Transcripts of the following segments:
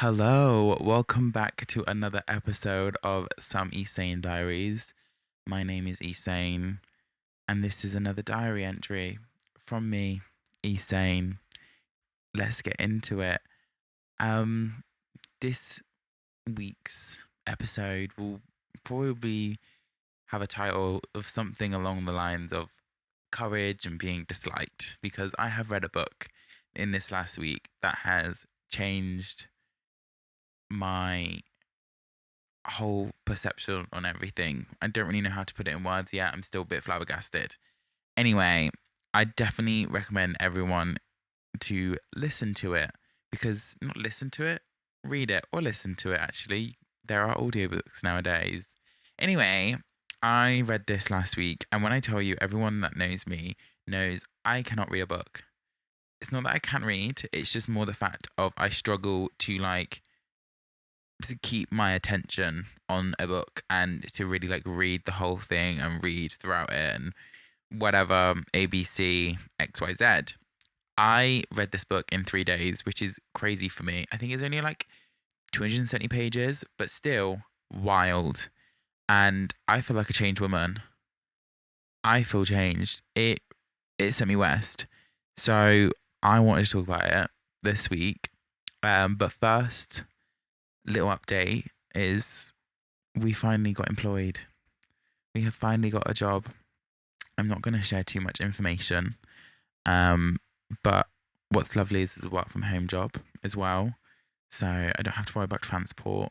Hello, welcome back to another episode of Some Esane Diaries. My name is Esane, and this is another diary entry from me, Esane. Let's get into it. Um, this week's episode will probably have a title of something along the lines of courage and being disliked, because I have read a book in this last week that has changed my whole perception on everything. I don't really know how to put it in words yet. I'm still a bit flabbergasted. Anyway, I definitely recommend everyone to listen to it, because not listen to it, read it or listen to it actually. There are audiobooks nowadays. Anyway, I read this last week, and when I tell you, everyone that knows me knows I cannot read a book. It's not that I can't read, it's just more the fact of I struggle to keep my attention on a book and to really like read the whole thing and read throughout it and whatever ABC XYZ. I read this book in 3 days, which is crazy for me. I think it's only like 270 pages, but still wild. And I feel like a changed woman. I feel changed. It sent me west. So I wanted to talk about it this week. But first, little update is we finally got employed. We have finally got a job. I'm not going to share too much information. But what's lovely is it's a work from home job as well. So I don't have to worry about transport.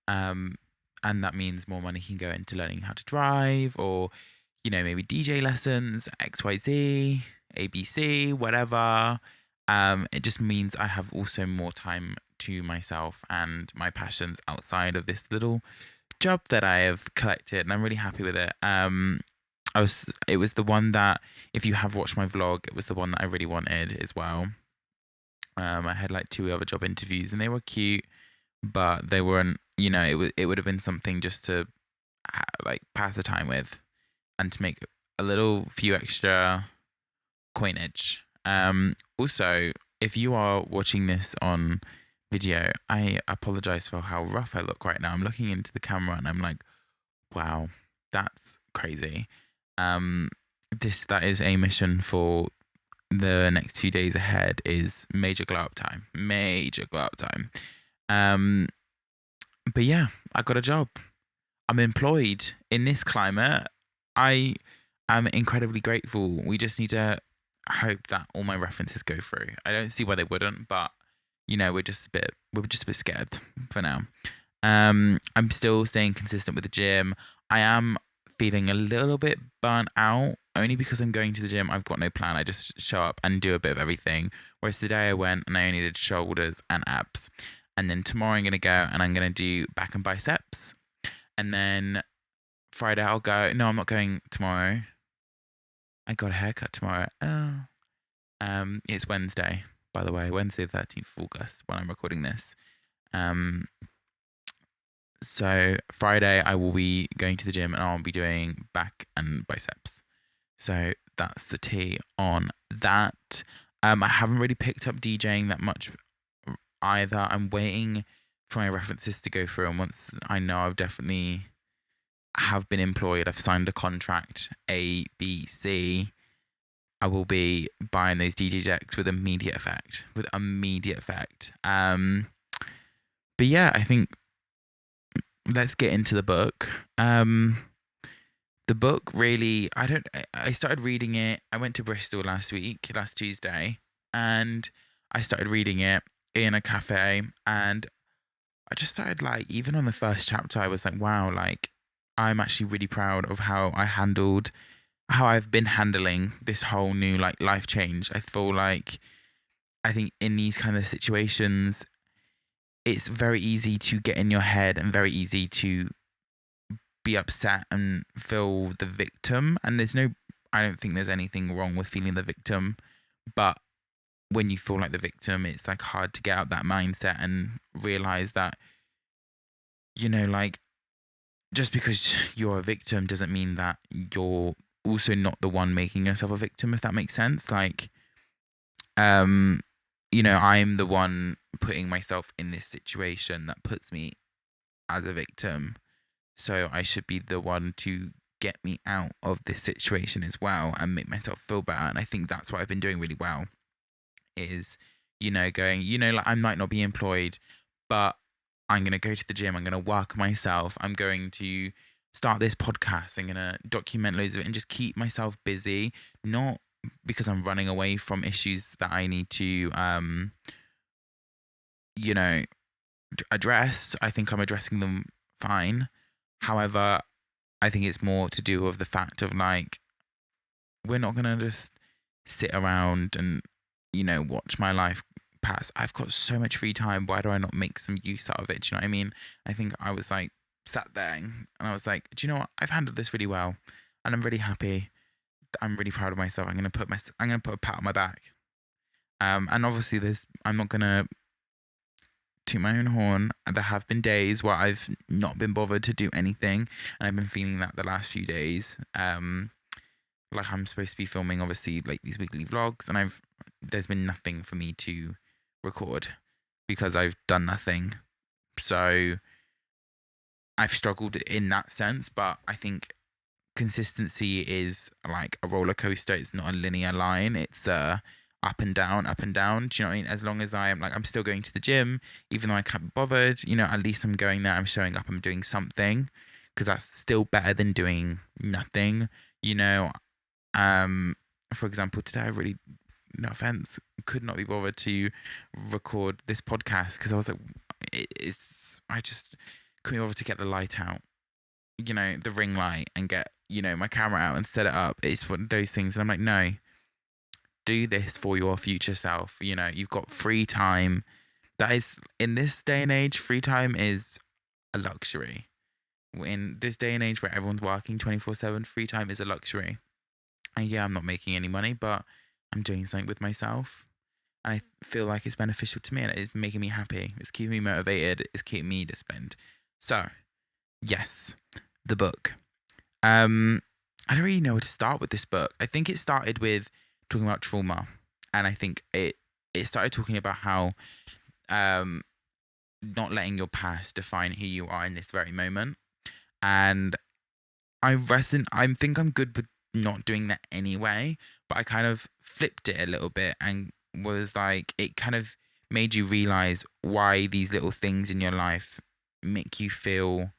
Um, and that means more money can go into learning how to drive or, maybe DJ lessons, XYZ, ABC, whatever. It just means I have also more time to myself and my passions outside of this little job that I have collected, and I'm really happy with it. It was the one that, if you have watched my vlog, it was the one that I really wanted as well. I had like two other job interviews and they were cute, but they weren't, it would have been something just to like pass the time with and to make a little few extra coinage. Also, if you are watching this on video, I apologize for how rough I look right now. I'm looking into the camera and I'm like, wow, that's crazy. That is a mission for the next 2 days ahead, is major glow up time. Major glow up time. Um, but yeah, I got a job. I'm employed in this climate. I am incredibly grateful. We just need to hope that all my references go through. I don't see why they wouldn't, but we're just a bit scared for now. I'm still staying consistent with the gym. I am feeling a little bit burnt out, only because I'm going to the gym. I've got no plan. I just show up and do a bit of everything. Whereas today I went and I only did shoulders and abs. And then tomorrow I'm going to go and I'm going to do back and biceps. And then Friday I'll go. No, I'm not going tomorrow. I got a haircut tomorrow. Oh. It's Wednesday, by the way, Wednesday the 13th of August when I'm recording this. So Friday I will be going to the gym and I'll be doing back and biceps. So that's the tea on that. I haven't really picked up DJing that much either. I'm waiting for my references to go through, and once I know I've definitely have been employed, I've signed a contract A, B, C, I will be buying those DJ decks with immediate effect. But yeah, I think let's get into the book. The book really, I started reading it. I went to Bristol last Tuesday, and I started reading it in a cafe, and I just started like, even on the first chapter, I was like, wow, like I'm actually really proud of how I've been handling this whole new like life change. I think in these kind of situations, it's very easy to get in your head and very easy to be upset and feel the victim. And I don't think there's anything wrong with feeling the victim. But when you feel like the victim, it's like hard to get out that mindset and realize that, like just because you're a victim doesn't mean that you're also not the one making yourself a victim, if that makes sense. Like, I'm the one putting myself in this situation that puts me as a victim. So I should be the one to get me out of this situation as well and make myself feel better. And I think that's what I've been doing really well is, going, like I might not be employed, but I'm going to go to the gym. I'm going to work myself. I'm going to start this podcast. I'm going to document loads of it and just keep myself busy, not because I'm running away from issues that I need to, you know, address. I think I'm addressing them fine. However, I think it's more to do with the fact of like, we're not going to just sit around and, watch my life pass. I've got so much free time. Why do I not make some use out of it? Do you know what I mean? I think I was like sat there and I was like, do you know what? I've handled this really well and I'm really happy. I'm really proud of myself. I'm going to put a pat on my back. And obviously I'm not going to toot my own horn. There have been days where I've not been bothered to do anything, and I've been feeling that the last few days. Like I'm supposed to be filming, obviously, like these weekly vlogs, and there's been nothing for me to record because I've done nothing. So I've struggled in that sense, but I think consistency is like a roller coaster. It's not a linear line. It's up and down, up and down. Do you know what I mean? As long as I'm still going to the gym, even though I can't be bothered, at least I'm going there, I'm showing up, I'm doing something, because that's still better than doing nothing. For example, today I really, no offense, could not be bothered to record this podcast because I was like, I just couldn't be bothered to get the light out, the ring light, and get, my camera out and set it up. It's one of those things. And I'm like, no, do this for your future self. You've got free time. That is, in this day and age, free time is a luxury. In this day and age where everyone's working 24/7, free time is a luxury. And yeah, I'm not making any money, but I'm doing something with myself. And I feel like it's beneficial to me and it's making me happy. It's keeping me motivated. It's keeping me disciplined. So, yes, the book. I don't really know where to start with this book. I think it started with talking about trauma. And I think it started talking about how not letting your past define who you are in this very moment. And I think I'm good with not doing that anyway, but I kind of flipped it a little bit and was like, it kind of made you realize why these little things in your life make you feel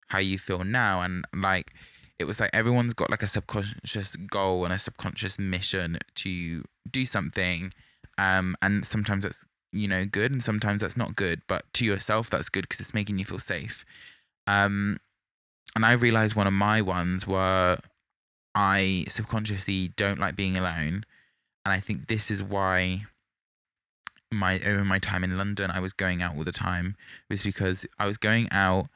how you feel now. And like, it was like everyone's got like a subconscious goal and a subconscious mission to do something. And sometimes that's, good, and sometimes that's not good, but to yourself, that's good because it's making you feel safe. And I realized one of my ones were, I subconsciously don't like being alone. And I think this is why over my time in London, I was going out all the time, was because I was going out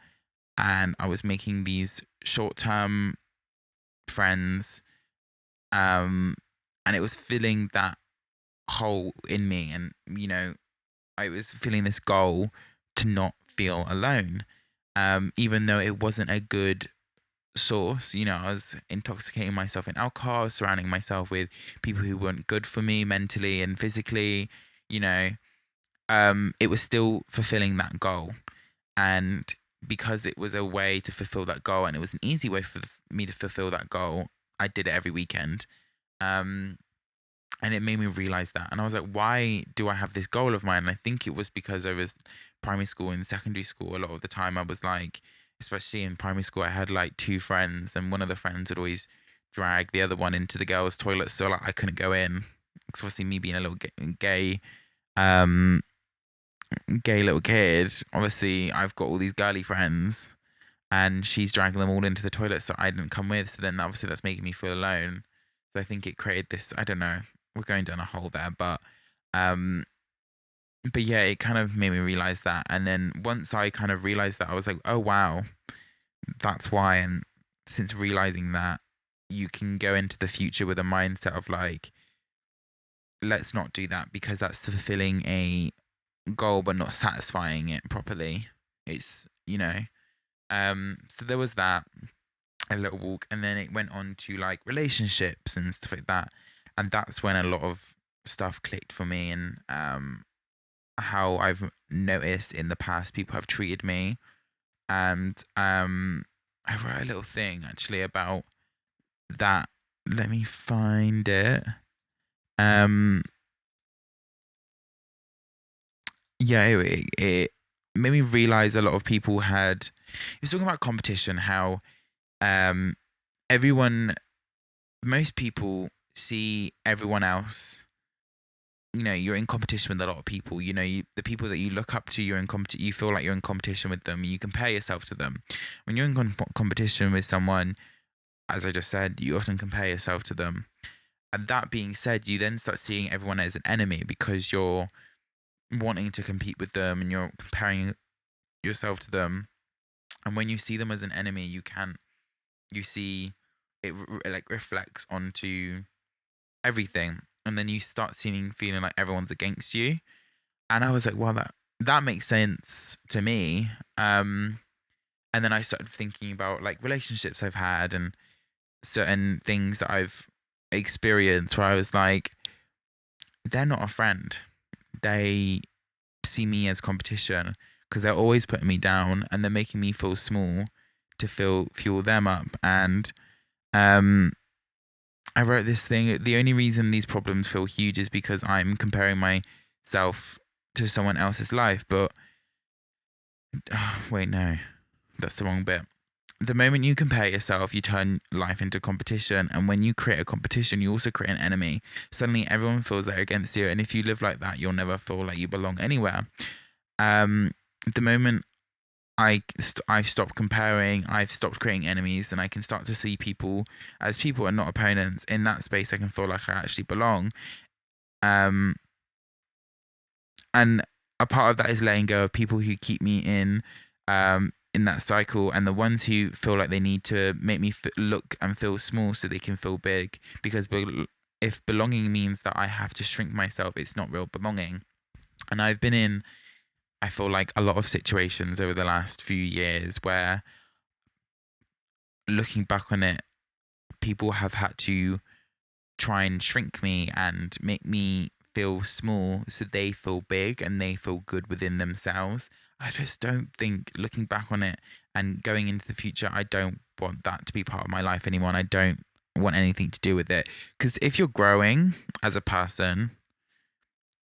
and I was making these short-term friends. And it was filling that hole in me. And, I was feeling this goal to not feel alone. Even though it wasn't a good source. I was intoxicating myself in alcohol, surrounding myself with people who weren't good for me mentally and physically. It was still fulfilling that goal. And because it was a way to fulfill that goal, and it was an easy way for me to fulfill that goal, I did it every weekend. And it made me realize that. And I was like, why do I have this goal of mine? And I think it was because I was primary school and secondary school. A lot of the time I was like, especially in primary school, I had like two friends, and one of the friends would always drag the other one into the girls' toilet, so like I couldn't go in. Because obviously me being a little gay little kid, obviously I've got all these girly friends, and she's dragging them all into the toilet, so I didn't come with. So then obviously that's making me feel alone. So I think it created this, I don't know, we're going down a hole there, but yeah, it kind of made me realize that. And then once I kind of realized that, I was like, oh wow, that's why. And since realizing that, you can go into the future with a mindset of like, let's not do that, because that's fulfilling a goal but not satisfying it properly. It's, so there was that, a little walk, and then it went on to like relationships and stuff like that. And that's when a lot of stuff clicked for me. And how I've noticed in the past people have treated me. And I wrote a little thing actually about that. Let me find it. Um yeah, it made me realize a lot of people had, it was talking about competition, how um everyone, most people see everyone else, you're in competition with a lot of people. The people that you look up to, you're in you feel like you're in competition with them. You compare yourself to them. When you're in competition with someone, as I just said, you often compare yourself to them. And that being said, you then start seeing everyone as an enemy because you're wanting to compete with them and you're comparing yourself to them. And when you see them as an enemy, you see it like reflects onto everything. And then you start feeling like everyone's against you. And I was like, well, that makes sense to me. And then I started thinking about like relationships I've had and certain things that I've experienced where I was like, they're not a friend. They see me as competition because they're always putting me down and they're making me feel small to fuel them up. And um I wrote this thing. The only reason these problems feel huge is because I'm comparing myself to someone else's life. But wait, no, that's the wrong bit. The moment you compare yourself, you turn life into competition. And when you create a competition, you also create an enemy. Suddenly, everyone feels they're against you. And if you live like that, you'll never feel like you belong anywhere. Um, the moment I've stopped comparing, I've stopped creating enemies, and I can start to see people as people and not opponents. In that space, I can feel like I actually belong. Um, and a part of that is letting go of people who keep me in that cycle, and the ones who feel like they need to make me look and feel small so they can feel big. Because if belonging means that I have to shrink myself, it's not real belonging. And I've been in, I feel like, a lot of situations over the last few years where, looking back on it, people have had to try and shrink me and make me feel small so they feel big and they feel good within themselves. I just don't think, looking back on it and going into the future, I don't want that to be part of my life anymore. And I don't want anything to do with it. Because if you're growing as a person,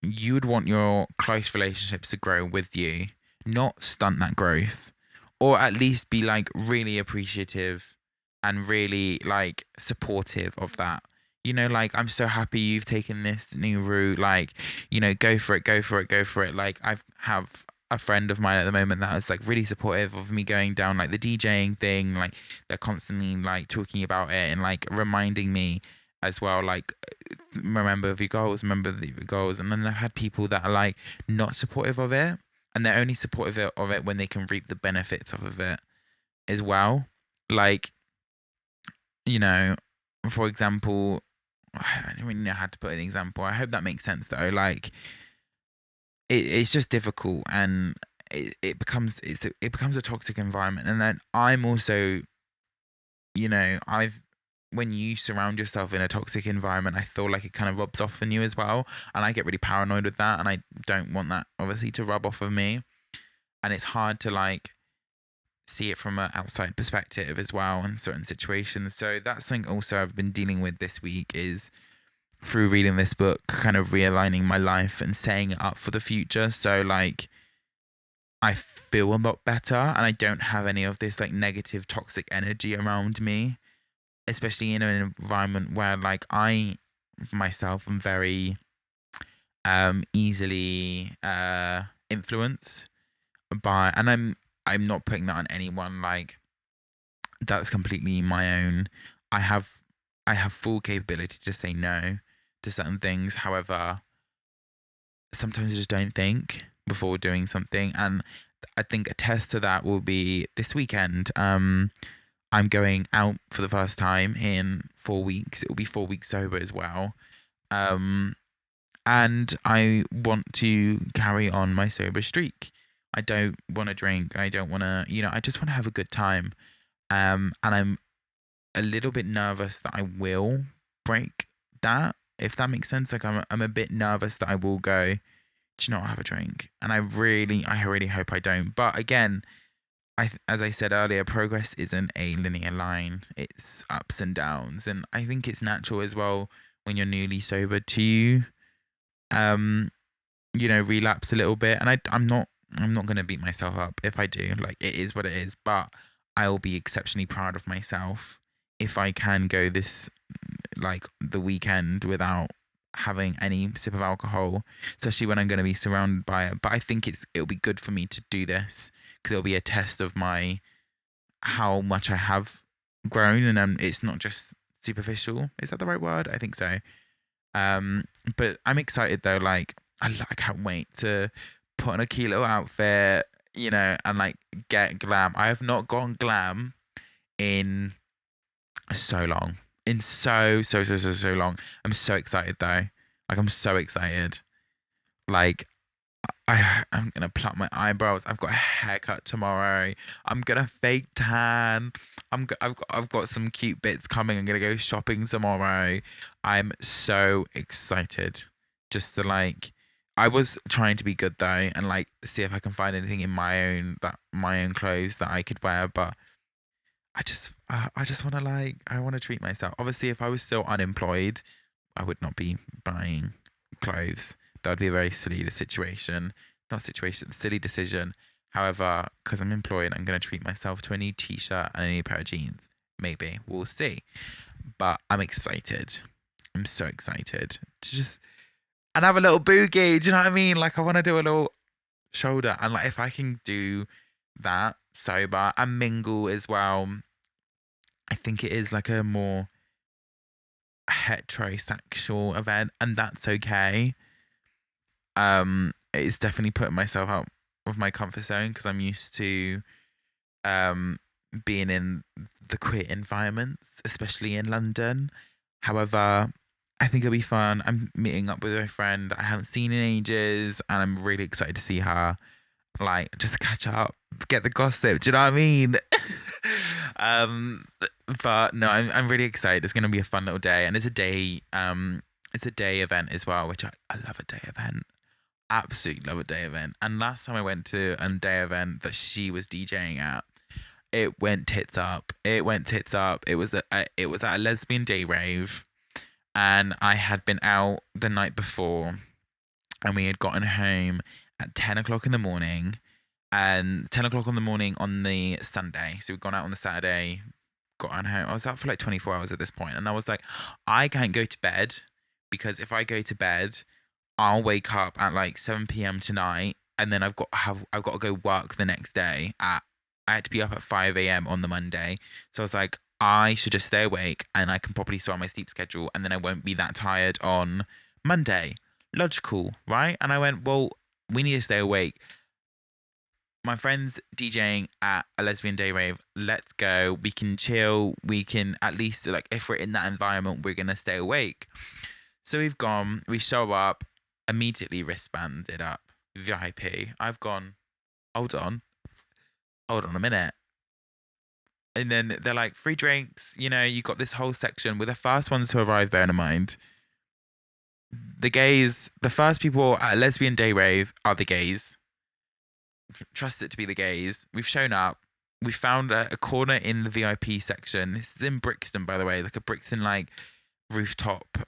you would want your close relationships to grow with you, not stunt that growth, or at least be like really appreciative and really like supportive of that. Like, I'm so happy you've taken this new route. Like, go for it, go for it, go for it. Like, I have a friend of mine at the moment that is like really supportive of me going down like the DJing thing. Like, they're constantly like talking about it and like reminding me as well, like, remember the goals, remember the goals. And then I've had people that are like not supportive of it, and they're only supportive of it when they can reap the benefits of it as well. Like, you know, for example, I don't really know how to put an example. I hope that makes sense though. Like, it's just difficult, and it becomes a toxic environment. And then I'm also, I've when you surround yourself in a toxic environment, I feel like it kind of rubs off on you as well. And I get really paranoid with that. And I don't want that, obviously, to rub off of me. And it's hard to like see it from an outside perspective as well in certain situations. So that's something also I've been dealing with this week, is through reading this book, kind of realigning my life and setting it up for the future. So like, I feel a lot better and I don't have any of this like negative toxic energy around me, especially in an environment where like I myself am very easily influenced by, and I'm not putting that on anyone, like, that's completely my own. I have I have full capability to say no to certain things. However, sometimes I just don't think before doing something. And I think a test to that will be this weekend. I'm going out for the first time in 4 weeks. It will be 4 weeks sober as well. Um, and I want to carry on my sober streak. I don't want to drink. I don't want to, I just want to have a good time. And I'm a little bit nervous that I will break that, if that makes sense. Like, I'm a bit nervous that I will go do you not have a drink? And I really hope I don't. But again, as I said earlier, progress isn't a linear line. It's ups and downs, and I think it's natural as well when you're newly sober to, um, relapse a little bit. And I'm not gonna beat myself up if I do. Like, it is what it is. But I'll be exceptionally proud of myself if I can go this, like, the weekend without having any sip of alcohol, especially when I'm going to be surrounded by it. But I think it'll be good for me to do this because it'll be a test of how much I have grown, and it's not just superficial. Is that the right word? I think so. But I'm excited though. Like, I can't wait to put on a cute little outfit, and like get glam. I have not gone glam in so long. In so long. I'm so excited though. Like, I'm so excited. Like, I'm gonna pluck my eyebrows. I've got a haircut tomorrow. I'm gonna fake tan. I've got some cute bits coming. I'm gonna go shopping tomorrow. I'm so excited. Just to, like, I was trying to be good though, and like see if I can find anything in my own clothes that I could wear, but I just want to, like, I want to treat myself. Obviously, if I was still unemployed, I would not be buying clothes. That would be a very silly situation. Not situation, silly decision. However, because I'm employed, I'm going to treat myself to a new t-shirt and a new pair of jeans. Maybe. We'll see. But I'm excited. I'm so excited to just, and have a little boogie. Do you know what I mean? Like, I want to do a little shoulder. And like, if I can do that sober and mingle as well, I think it is like a more heterosexual event, and that's okay. It's definitely putting myself out of my comfort zone because I'm used to being in the queer environments, especially in London. However, I think it'll be fun. I'm meeting up with a friend that I haven't seen in ages, and I'm really excited to see her. Like, just catch up, get the gossip. Do you know what I mean? um, but no, I'm really excited. It's gonna be a fun little day, and it's a day event as well, which I love a day event. Absolutely love a day event. And last time I went to a day event that she was DJing at, it went tits up. It went tits up. It was at a lesbian day rave, and I had been out the night before, and we had gotten home at 10 o'clock in the morning, and 10 o'clock in the morning on the Sunday. So we'd gone out on the Saturday, got on home. I was out for like 24 hours at this point, and I was like, I can't go to bed because if I go to bed, I'll wake up at like 7 p.m. tonight, and then I've got to go work the next day. I had to be up at 5 a.m. on the Monday, so I was like, I should just stay awake, and I can properly sort my sleep schedule, and then I won't be that tired on Monday. Logical, right? And I went, well, we need to stay awake. My friend's DJing at a lesbian day rave. Let's go. We can chill. We can, at least, like, if we're in that environment, we're gonna stay awake. So we've gone. We show up. Immediately wristbanded up. VIP. I've gone. Hold on a minute. And then they're like, free drinks. You got this whole section. We're the first ones to arrive. Bearing in mind, the first people at a lesbian day rave are the gays. Trust it to be the gays. We've shown up. We found a corner in the VIP section. This is in Brixton, by the way, like a Brixton, like, rooftop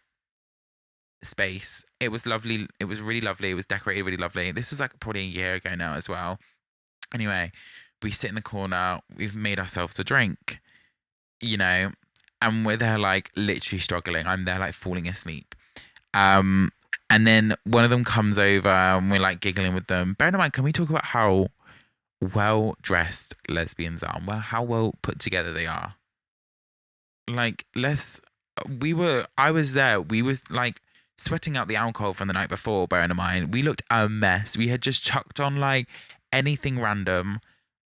space. It was lovely. It was really lovely. It was decorated really lovely. This was like probably a year ago now as well. Anyway, we sit in the corner. We've made ourselves a drink, and we're there, like, literally struggling. I'm there, like, falling asleep. And then one of them comes over and we're like giggling with them. Bear in mind, can we talk about how well dressed lesbians are? Well, how well put together they are. Like, I was there. We was like sweating out the alcohol from the night before. Bear in mind, we looked a mess. We had just chucked on like anything random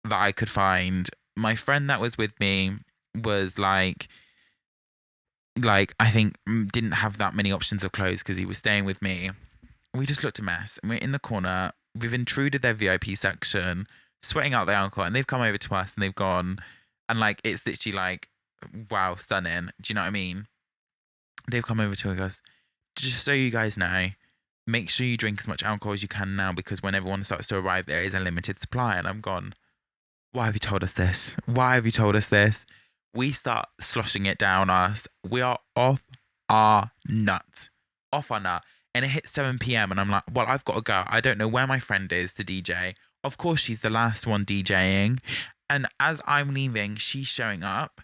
that I could find. My friend that was with me was like I think didn't have that many options of clothes because he was staying with me. We just looked a mess, and we're in the corner. We've intruded their VIP section, sweating out the alcohol, and they've come over to us and they've gone, and like it's literally like, wow, stunning. Do you know what I mean? They've come over to us. Just so you guys know, make sure you drink as much alcohol as you can now, because when everyone starts to arrive, there is a limited supply. And I'm gone, why have you told us this? Why have you told us this? We start sloshing it down us. We are off our nut. Off our nut. And it hits 7 p.m. and I'm like, well, I've got to go. I don't know where my friend is, the DJ. Of course, she's the last one DJing. And as I'm leaving, she's showing up.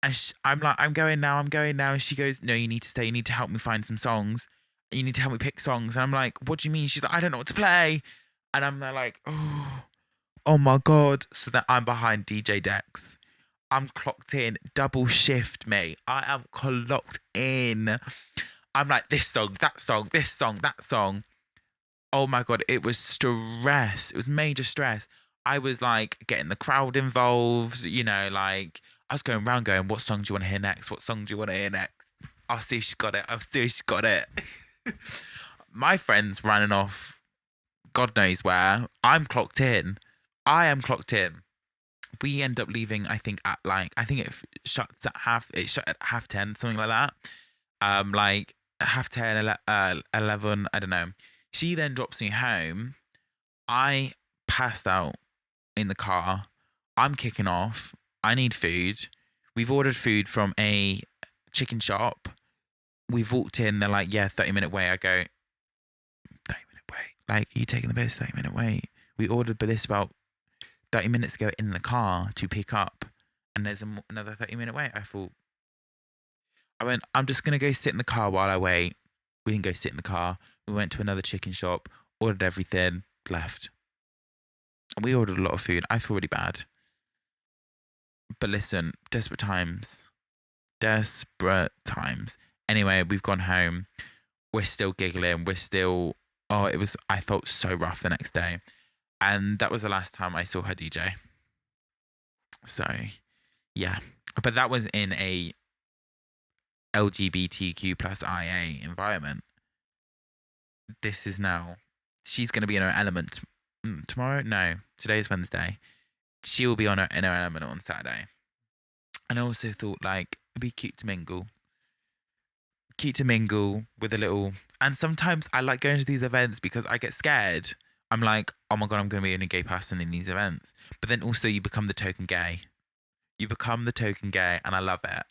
And I'm like, I'm going now. And she goes, no, you need to stay. You need to help me find some songs. You need to help me pick songs. And I'm like, what do you mean? She's like, I don't know what to play. And I'm there like, oh my God. So that I'm behind DJ Dex. I'm clocked in, double shift, mate. I am clocked in. I'm like, this song, that song, this song, that song. Oh my God, it was stress. It was major stress. I was like getting the crowd involved, like I was going around going, what song do you want to hear next? What song do you want to hear next? I'll see if she's got it. I'll see if she's got it. My friend's running off God knows where. I'm clocked in. I am clocked in. We end up leaving, I think, at I think it shut at 10:30, something like that. Like 10:30, 11, I don't know. She then drops me home. I passed out in the car. I'm kicking off. I need food. We've ordered food from a chicken shop. We've walked in. They're like, yeah, 30-minute wait. I go, 30-minute wait? Like, are you taking the piss? 30-minute wait? We ordered this about 30 minutes ago in the car to pick up, and there's another 30-minute wait. I went, I'm just going to go sit in the car while I wait. We didn't go sit in the car. We went to another chicken shop, ordered everything, left. And we ordered a lot of food. I feel really bad. But listen, desperate times. Desperate times. Anyway, we've gone home. We're still giggling. I felt so rough the next day. And that was the last time I saw her DJ. So, yeah. But that was in a LGBTQ plus IA environment. This is now, she's going to be in her element tomorrow. No, today is Wednesday. She will be in her element on Saturday. And I also thought it'd be cute to mingle with a little. And sometimes I like going to these events because I get scared. I'm like, oh my God, I'm going to be the only gay person in these events. But then also you become the token gay. And I love it.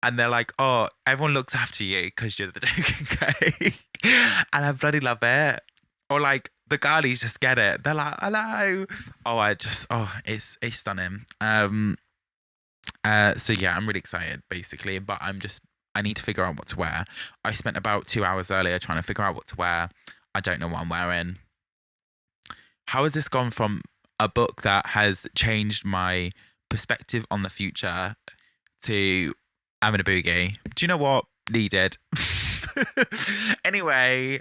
And they're like, oh, everyone looks after you because you're the token gay. And I bloody love it. Or the girlies just get it. They're like, hello. It's stunning. So yeah, I'm really excited basically, but I need to figure out what to wear. I spent about 2 hours earlier trying to figure out what to wear. I don't know what I'm wearing. How has this gone from a book that has changed my perspective on the future to I'm in a boogie? Do you know what? Needed. Anyway,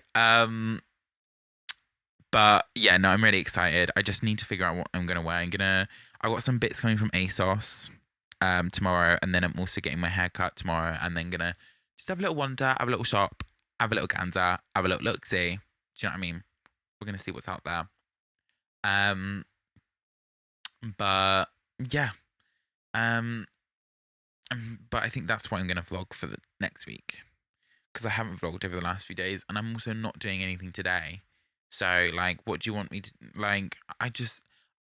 but yeah, no, I'm really excited. I just need to figure out what I'm gonna wear. I got some bits coming from ASOS tomorrow, and then I'm also getting my hair cut tomorrow, and then gonna just have a little wander, have a little shop, have a little gander, have a little look-see. Do you know what I mean? We're gonna see what's out there. But yeah. But I think that's what I'm gonna vlog for the next week, because I haven't vlogged over the last few days, and I'm also not doing anything today. So what do you want me to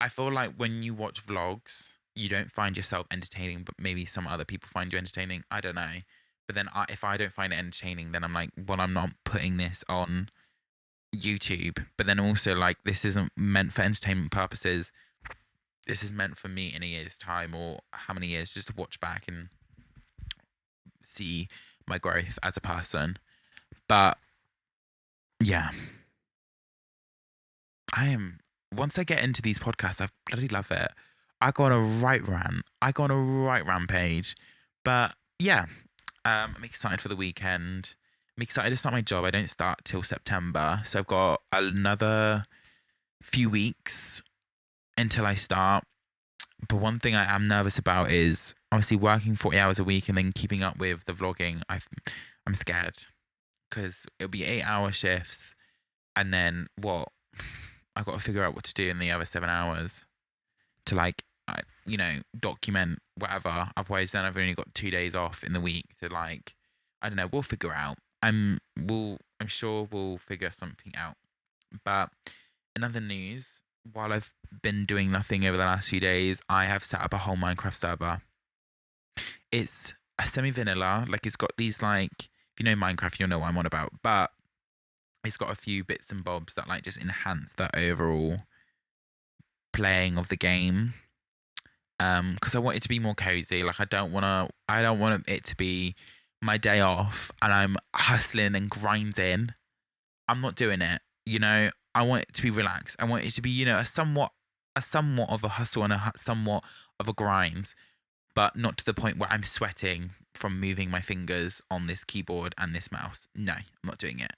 I feel like when you watch vlogs, you don't find yourself entertaining, but maybe some other people find you entertaining. I don't know. But then if I don't find it entertaining, then I'm like, well, I'm not putting this on YouTube. But then also this isn't meant for entertainment purposes. This is meant for me in a year's time, or how many years, just to watch back and see my growth as a person. But yeah, once I get into these podcasts, I bloody love it. I go on a right rant. I go on a right rampage. But yeah, I'm excited for the weekend. I'm excited to start my job. I don't start till September. So I've got another few weeks until I start. But one thing I am nervous about is obviously working 40 hours a week and then keeping up with the vlogging. I'm scared because it'll be 8-hour shifts. And then what? I've got to figure out what to do in the other 7 hours to document whatever. Otherwise, then I've only got 2 days off in the week to I don't know. We'll figure out. I'm I'm sure we'll figure something out. But in other news, while I've been doing nothing over the last few days, I have set up a whole Minecraft server. It's a semi-vanilla, like it's got these like, if you know Minecraft, you'll know what I'm on about. But it's got a few bits and bobs that like just enhance the overall playing of the game. Because I want it to be more cozy. Like I don't want it to be my day off and I'm hustling and grinding. I'm not doing it. You know, I want it to be relaxed. I want it to be, you know, a somewhat of a hustle and somewhat of a grind, but not to the point where I'm sweating from moving my fingers on this keyboard and this mouse. No, I'm not doing it.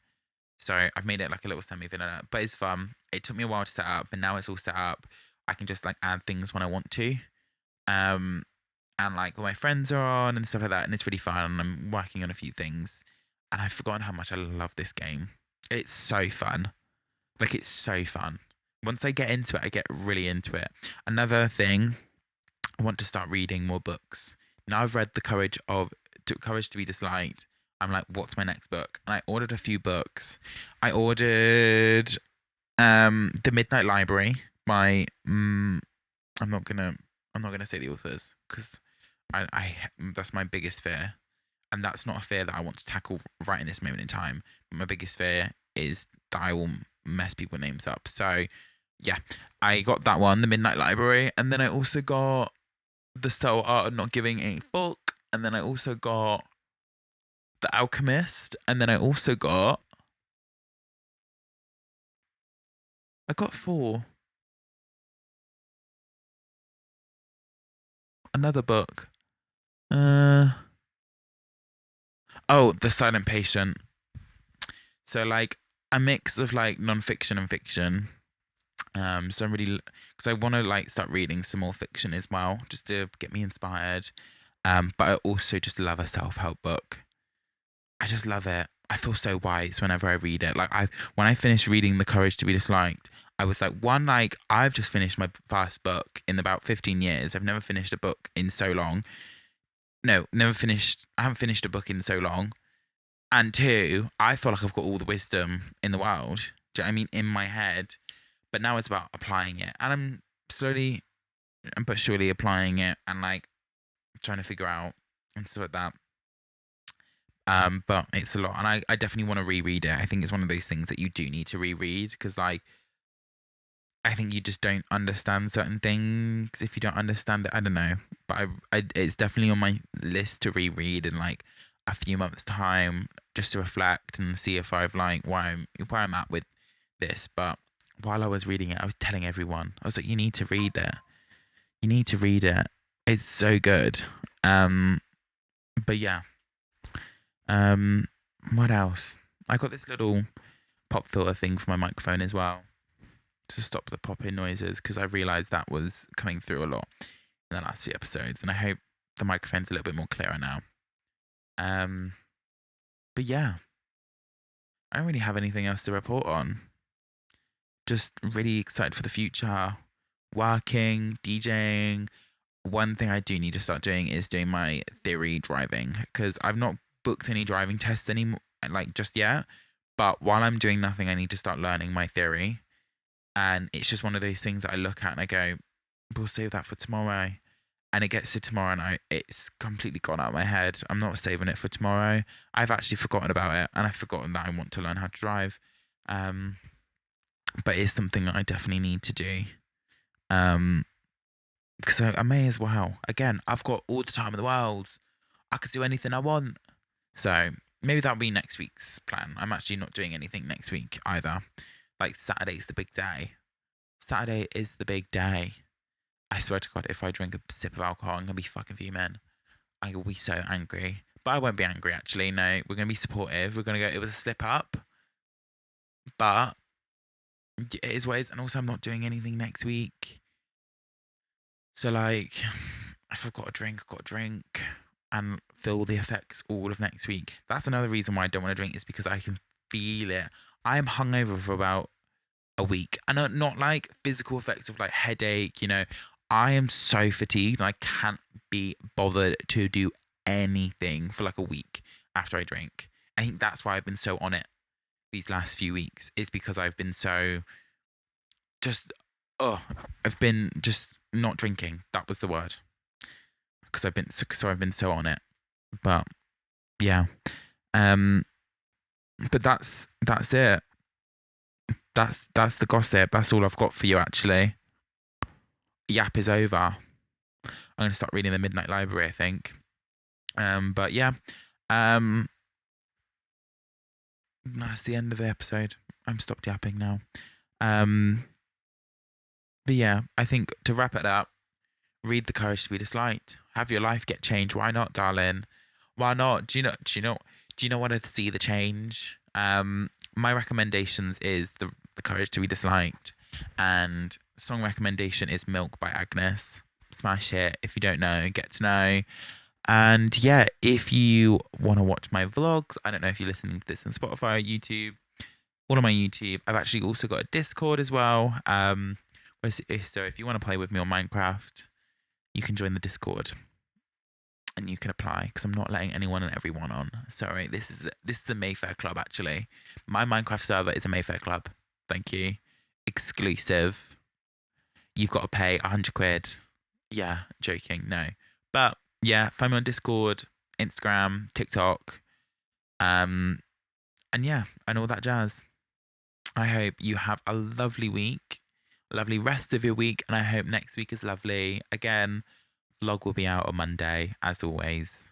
So I've made it like a little semi-vanilla, but it's fun. It took me a while to set up, but now it's all set up. I can just like add things when I want to. Um, and like all my friends are on and stuff like that, and it's really fun. And I'm working on a few things, and I've forgotten how much I love this game. It's so fun. Like it's so fun. Once I get into it, I get really into it. Another thing, I want to start reading more books. Now I've read Courage to Be Disliked. I'm like, what's my next book? And I ordered a few books. I ordered The Midnight Library by I'm not gonna say the authors because I that's my biggest fear, and that's not a fear that I want to tackle right in this moment in time. But my biggest fear is that I will mess people's names up. So yeah, I got that one, The Midnight Library, and then I also got The Subtle Art of Not Giving a Fuck, and then I also got The Alchemist, and then I got four. Another book. Uh oh, The Silent Patient. So like a mix of like non-fiction and fiction. So I'm really because I want to like start reading some more fiction as well, just to get me inspired. But I also just love a self-help book. I just love it. I feel so wise whenever I read it. Like when I finished reading The Courage to Be Disliked, I was like, I've just finished my first book in about 15 years. I've never finished a book in so long. No, never finished. I haven't finished a book in so long. And two, I feel like I've got all the wisdom in the world. Do you know what I mean? In my head. But now it's about applying it. And I'm slowly but surely applying it and like trying to figure out and stuff like that. But it's a lot. And I definitely want to reread it. I think it's one of those things that you do need to reread because like I think you just don't understand certain things if you don't understand it. I don't know. But it's definitely on my list to reread in like a few months' time just to reflect and see if I've like where I'm at with this. But while I was reading it, I was telling everyone, I was like, you need to read it. You need to read it. It's so good. But yeah. What else? I got this little pop filter thing for my microphone as well to stop the pop-in noises because I realised that was coming through a lot in the last few episodes, and I hope the microphone's a little bit more clearer now. But yeah, I don't really have anything else to report on. Just really excited for the future. Working, DJing. One thing I do need to start doing is doing my theory driving because I've not booked any driving tests anymore, like just yet. But while I'm doing nothing, I need to start learning my theory. And it's just one of those things that I look at and I go, we'll save that for tomorrow. And it gets to tomorrow and it's completely gone out of my head. I'm not saving it for tomorrow. I've actually forgotten about it and I've forgotten that I want to learn how to drive. But it's something that I definitely need to do. Because I may as well. Again, I've got all the time in the world. I could do anything I want. So maybe that'll be next week's plan. I'm actually not doing anything next week either. Like Saturday's the big day. Saturday is the big day. I swear to God, if I drink a sip of alcohol, I'm going to be fucking fuming. I will be so angry. But I won't be angry, actually. No, we're going to be supportive. We're going to go, it was a slip up. But it is what it is. And also, I'm not doing anything next week. So, like, if I've got a drink, I've got a drink and feel the effects all of next week. That's another reason why I don't want to drink is because I can feel it. I am hungover for about a week. And not like physical effects of like headache, you know. I am so fatigued and I can't be bothered to do anything for like a week after I drink. I think that's why I've been so on it. these last few weeks is because I've been so just oh I've been just not drinking. That was the word. Because I've been so on it. But yeah. Um but that's it. That's the gossip. That's all I've got for you actually. Yap is over. I'm gonna start reading the Midnight Library, I think. But yeah. Um that's the end of the episode. I'm stopped yapping now. Um but yeah, I think to wrap it up, read The Courage to Be Disliked. Have your life get changed. Why not, darling? Why not? Do you know want to see the change? My recommendations is the Courage to Be Disliked, and song recommendation is Milk by Agnes. Smash it. If you don't know, get to know. And yeah, if you want to watch my vlogs, I don't know if you're listening to this on Spotify or YouTube. All on my YouTube. I've actually also got a Discord as well. So if you want to play with me on Minecraft, you can join the Discord and you can apply because I'm not letting anyone and everyone on. Sorry, this is a Mayfair club actually. My Minecraft server is a Mayfair club. Thank you. Exclusive. You've got to pay 100 quid. Yeah, joking. No, but yeah, find me on Discord, Instagram, TikTok, and yeah, and all that jazz. I hope you have a lovely week, lovely rest of your week, and I hope next week is lovely. Again, vlog will be out on Monday, as always.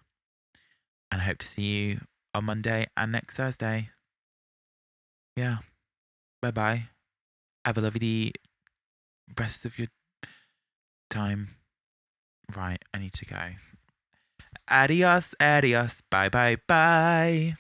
And I hope to see you on Monday and next Thursday. Yeah. Bye bye. Have a lovely rest of your time. Right, I need to go. Adios, adios. Bye bye bye.